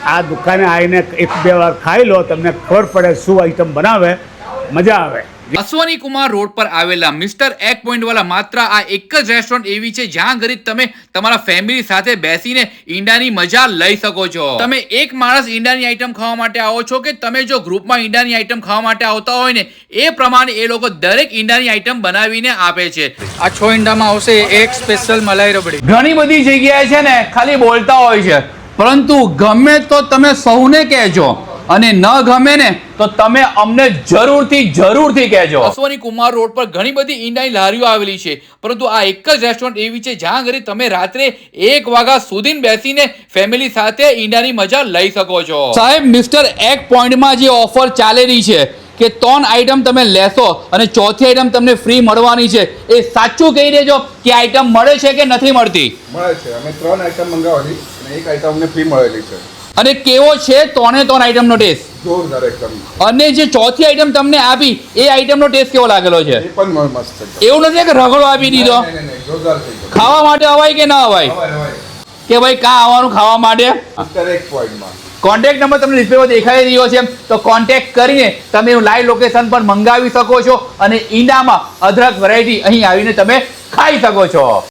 આ દુકાને આવીને એક બે વાર ખાઈ લો, તમને ખબર પડે શું આઈટમ બનાવે, મજા આવે. અશ્વની કુમાર રોડ પર આવેલા મિસ્ટર એક પોઈન્ટ વાળા માત્ર આ એક જ રેસ્ટોરન્ટ એવી છે જ્યાં ઘરે તમે તમારા ફેમિલી સાથે બેસીને ઈંડાની મજા લઈ શકો છો. તમે એક માણસ ઈંડાની આઈટમ ખાવા માટે આવો છો કે તમે જો ગ્રુપમાં ઈંડાની આઈટમ ખાવા માટે આવતા હોય ને, એ પ્રમાણે એ લોકો દરેક ઈંડાની આઈટમ બનાવીને આપે છે. આ 6 ઈંડામાં આવશે એક સ્પેશિયલ મલાઈ રબડી. ઘણી બધી જગ્યાએ છે ને ખાલી બોલતા હોય છે, પરંતુ ગમે તો તમે સૌને કહેજો અને ન ગમે ને તો તમે અમને જરૂરથી કહેજો. અશ્વની કુમાર રોડ પર ઘણી બધી ઈંડાની લારીઓ આવેલી છે, પરંતુ આ એક જ રેસ્ટોરન્ટ એવી છે જ્યાં ઘરે તમે રાત્રે 1 વાગ્યા સુધી બેસીને ફેમિલી સાથે ઈંડાની મજા લઈ શકો છો. સાહેબ, મિસ્ટર એક પોઈન્ટમાં જે ઓફર ચાલેલી છે કે 3 આઈટમ તમે લેશો અને ચોથી આઈટમ તમને ફ્રી મળવાની છે, એ સાચું કહી દેજો કે આઈટમ મળે છે કે નથી મળતી? મળે છે. અમે 3 આઈટમ મંગાવેલી અને એક આઈટમ અમને ફ્રી મળેલી છે. અને કેવો છે 3 આઈટમનો ટેસ્ટ? જોરદાર એકદમ. અને જે ચોથી આઈટમ તમને આપી એ આઈટમનો ટેસ્ટ કેવો લાગેલો છે? એ પણ મસ્ત છે. એવું નથી કે રગડો આપી દીધો. નહીં, જોરદાર થઈ ગયો. ખાવા માટે અવાય કે ના અવાય? કે ભાઈ કાં આવવાનું ખાવા માટે? મિસ્ટર એક પોઈન્ટમાં કોન્ટેક્ટ નંબર તમને ડિસ્પ્લે પર દેખાઈ રહ્યો છે, તો કોન્ટેક્ટ કરીને તમે લાઈવ લોકેશન પર મંગાવી શકો છો અને ઈંડામાં અઢળક વેરાયટી અહીં આવીને તમે ખાઈ શકો છો.